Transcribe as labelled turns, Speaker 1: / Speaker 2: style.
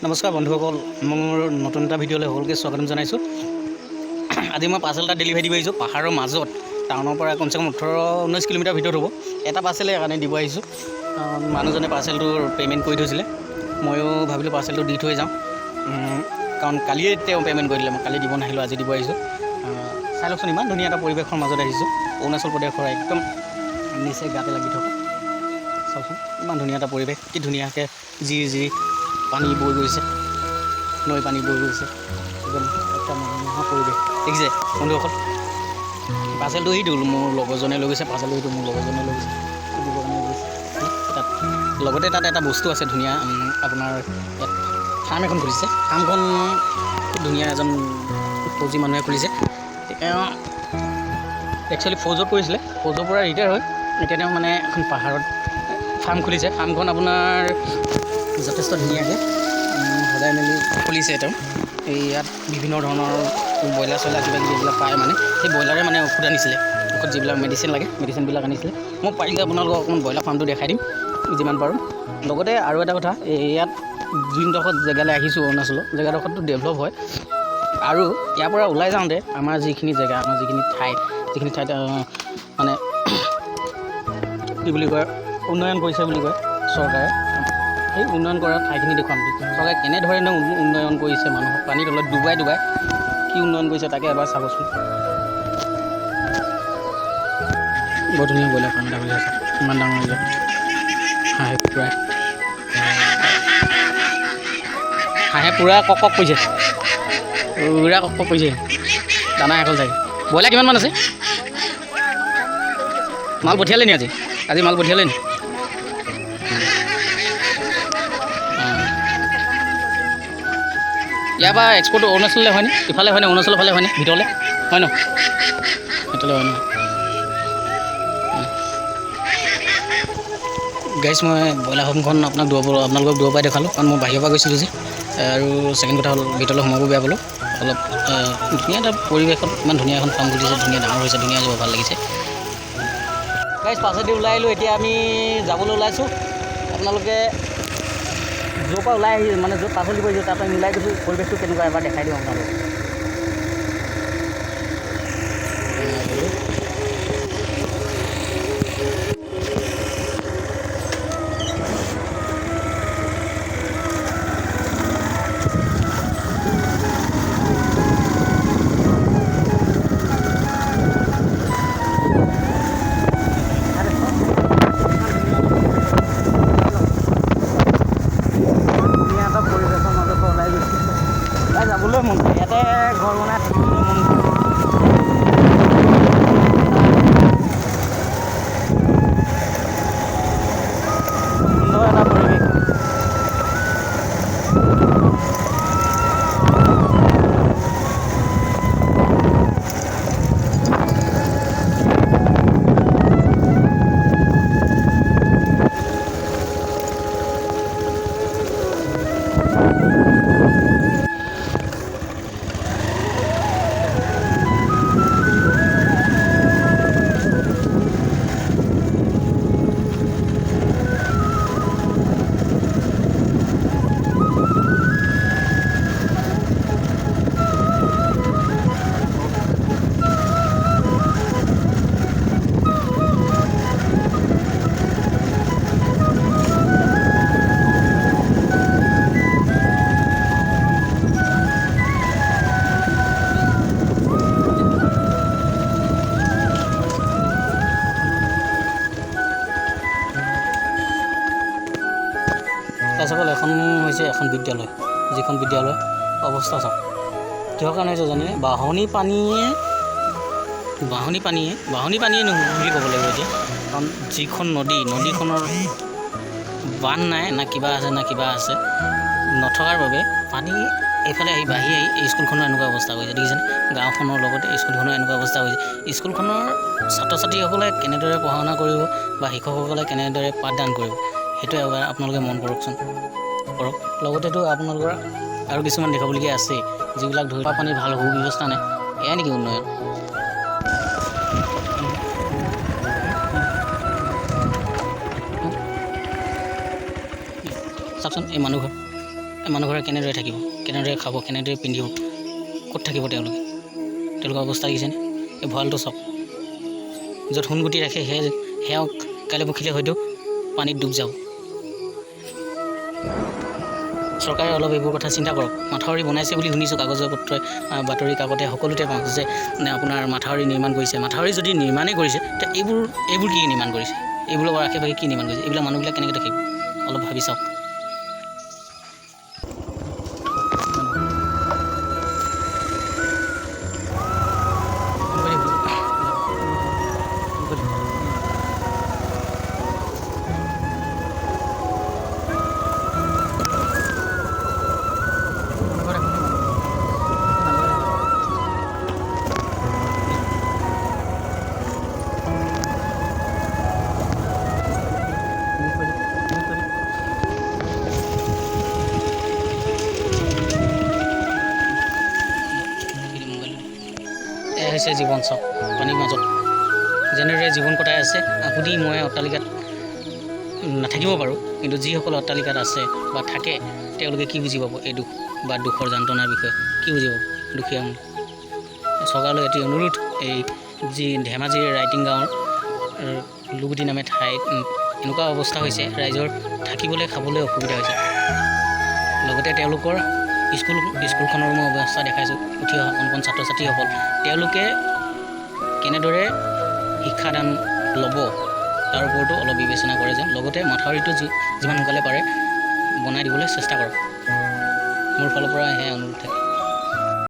Speaker 1: নমস্কাৰ বন্ধুসকল, মোৰ নতুন এটা ভিডিঅ'লৈ সকলোকে স্বাগতম জনাইছোঁ। আজি মই পাৰ্চেল এটা ডেলিভাৰী দিব আহিছোঁ পাহাৰৰ মাজত, টাউনৰ পৰা কমচে কম 18-19 কিলোমিটাৰ ভিতৰত হ'ব। এটা পাৰ্চেলে কাৰণে দিব আহিছোঁ। মানুহজনে পাৰ্চেলটোৰ পে'মেণ্ট কৰি থৈছিলে, ময়ো ভাবিলোঁ পাৰ্চেলটো দি থৈ যাওঁ, কাৰণ কালিয়ে তেওঁ পে'মেণ্ট কৰি দিলে। মই কালি দিব নাহিলোঁ, আজি দিব আহিছোঁ। চাই লওকচোন, ইমান ধুনীয়া এটা পৰিৱেশৰ মাজত আহিছোঁ। অৰুণাচল প্ৰদেশৰ একদম নিচেই গাতে লাগি থকা। চাওকচোন ইমান ধুনীয়া এটা পৰিৱেশ, কি ধুনীয়াকৈ যি পানী বৈ গৈছে, নৈ পানী বৈ গৈছে, একদম এটা মনোমোহা পৰিৱেশ দেখিছে বন্ধুসকল। পাৰ্চেলটো সেইটো মোৰ লগৰজনে লৈ গৈছে, পাৰ্চেলটো সেইটো মোৰ লগৰজনে লৈ গৈছে, দিবৰ কাৰণে গৈছে। তাত লগতে তাত এটা বস্তু আছে ধুনীয়া, আপোনাৰ ইয়াত ফাৰ্ম এখন খুলিছে। ফাৰ্মখন খুব ধুনীয়া, এজন ফৌজি মানুহে খুলিছে। তেওঁ একচুৱেলি ফৌজত কৰিছিলে, ফৌজৰ পৰা ৰিটায়াৰ হৈ এতিয়া তেওঁ মানে এখন পাহাৰত ফাৰ্ম খুলিছে। ফাৰ্মখন আপোনাৰ যথেষ্ট ধুনীয়াকৈ সজাই মেলি খুলিছে তেওঁ। এই ইয়াত বিভিন্ন ধৰণৰ ব্ৰইলাৰ চইলাৰ কিবা কিবি এইবিলাক পায়, মানে সেই ব্ৰইলাৰে মানে ঔষধ আনিছিলে, ঔষধ যিবিলাক মেডিচিন লাগে মেডিচিনবিলাক আনিছিলে। মই পাৰিলে আপোনালোকক অকণমান ব্ৰইলাৰ ফাৰ্মটো দেখাই দিম যিমান পাৰোঁ। লগতে আৰু এটা কথা, ইয়াত যোনডোখৰত জেগালৈ আহিছোঁ অৰুণাচলৰ জেগাডোখৰতো ডেভেলপ হয়, আৰু ইয়াৰ পৰা ওলাই যাওঁতে আমাৰ যিখিনি জেগা, আমাৰ যিখিনি ঠাইত মানে কি বুলি কয়, উন্নয়ন কৰিছে বুলি কয় চৰকাৰে। সেই উন্নয়ন কৰা ঠাইখিনি দেখুৱাম। চৰকাৰে কেনেধৰণে উন্নয়ন কৰিছে, মানুহক পানীৰ তলত ডুবাই কি উন্নয়ন কৰিছে তাকে এবাৰ চাবচোন। বৰ ধুনীয়া ব্ৰইলাৰ ফাৰ্ম এটা বুলি আছে, ইমান ডাঙৰ যে হাঁহে পূৰা কক কৰিছে, পূৰা কক কৰিছে, দানা শেষ হ'ল চাগে। ব্ৰইলাৰ কিমানমান আছে? মাল পঠিয়ালে নি আজি মাল পঠিয়ালে নি? ইয়াৰ পৰা এক্সপৰ্ট অৰুণাচললৈ হয়নে? ইফালে হয়নে? অৰুণাচলৰ ফালে হয়নে? ভিতৰলৈ হয় ন? ভিতৰলৈ হয় ন? গাইজ, মই ব্ৰইলাৰ ফাৰ্মখন আপোনালোকক দূৰৰ পৰাই দেখালোঁ, কাৰণ মই বাহিৰৰ পৰা গৈছিলোঁ যে। আৰু ছেকেণ্ড কথা হ'ল, ভিতৰলৈ সোমাব বেয়া পালোঁ। অলপ ধুনীয়া এটা পৰিৱেশত ইমান ধুনীয়া এখন ফাৰ্ম খুলিছে, ধুনীয়া ডাঙৰ হৈছে, ধুনীয়া যাব, ভাল লাগিছে। গাইজ, পাছেদি ওলাই আহিলোঁ, এতিয়া আমি যাবলৈ ওলাইছোঁ। আপোনালোকে য'ৰ পৰা ওলাই আহি মানে য'ত পাচলি দিব আহিছোঁ তাৰ পৰা ওলাই গৈছোঁ, পৰিৱেশটো কেনেকুৱা এবাৰ দেখাই দিওঁ আপোনালোকক। যাবলৈ মন যায়, ইয়াতে ঘৰ বনাই থাকিবলৈ মন যায়। সুন্দৰ এটা পৰিৱেশ। তাৰপিছত এখন হৈছে এখন বিদ্যালয়, যিখন বিদ্যালয় অৱস্থা চাওক। কিহৰ কাৰণে হৈছে জানে? বাঢ়নী পানীয়ে নহয় বুলি ক'ব লাগিব এতিয়া, কাৰণ যিখন নদীখনৰ বান্ধ নাই, না কিবা আছে নথকাৰ বাবে পানী এইফালে বাঢ়ি আহি এই স্কুলখনৰ এনেকুৱা অৱস্থা কৰিছে, দেখিছেনে? গাঁওখনৰ লগতে স্কুলখনৰ এনেকুৱা অৱস্থা কৰিছে। স্কুলখনৰ ছাত্ৰ ছাত্ৰীসকলে কেনেদৰে পঢ়া শুনা কৰিব বা শিক্ষকসকলে কেনেদৰে পাঠদান কৰিব, সেইটো এবাৰ আপোনালোকে মন কৰক। লগতেতো আপোনালোকৰ আৰু কিছুমান দেখাবলগীয়া আছে, যিবিলাক ধৰি লোৱা পানীৰ ভাল সুব্যৱস্থা নাই। এয়াই নেকি উন্নয়ন? চাওকচোন এই মানুহঘৰ মানুহ ঘৰে কেনেদৰে থাকিব, কেনেদৰে খাব, কেনেদৰে পিন্ধিব, ক'ত থাকিব তেওঁলোকৰ অৱস্থা দেখিছেনে? এই ভঁৰালটো চাওক, য'ত সোণগুটি ৰাখে সেয়াও কাইলৈ পৰহিলৈ হয়তো পানীত ডুব যাব। চৰকাৰে অলপ এইবোৰ কথা চিন্তা কৰক। মাথাউৰি বনাইছে বুলি শুনিছোঁ, কাগজে পত্ৰই বাতৰি কাকতে সকলোতে পাওঁ যে আপোনাৰ মাথাউৰি নিৰ্মাণ কৰিছে। মাথাউৰি যদি নিৰ্মাণেই কৰিছে তে এইবোৰ কি নিৰ্মাণ কৰিছে, এইবোৰৰ আশে পাশে কি নিৰ্মাণ কৰিছে, এইবিলাক মানুহবিলাক কেনেকৈ থাকিব অলপ ভাবি চাওক। এয়া হৈছে জীৱন চাওক, পানীৰ মাজত যেনেদৰে জীৱন কটাই আছে। আপুনি মই অট্টালিকাত নাথাকিব পাৰোঁ, কিন্তু যিসকল অট্টালিকাত আছে বা থাকে তেওঁলোকে কি বুজি পাব এই দুখ বা দুখৰ যন্ত্ৰণাৰ বিষয়ে, কি বুজি পাব দুখীয়া মানুহ। চৰকাৰলৈ এটি অনুৰোধ, এই যি ধেমাজিৰ ৰাইটিং গাঁৱৰ লুগুটি নামে ঠাইত এনেকুৱা অৱস্থা হৈছে, ৰাইজৰ থাকিবলৈ খাবলৈ অসুবিধা হৈছে। লগতে তেওঁলোকৰ স্কুলখনৰ মই অৱস্থা দেখাইছোঁ, উঠি অহা কণ ছাত্ৰ ছাত্ৰীসকল তেওঁলোকে কেনেদৰে শিক্ষাদান ল'ব তাৰ ওপৰতো অলপ বিবেচনা কৰে যেন। লগতে মাথাউৰিটো যিমান সোনকালে পাৰে বনাই দিবলৈ চেষ্টা কৰক। মোৰ ফালৰ পৰা সেয়াই অনুৰোধ থাকে।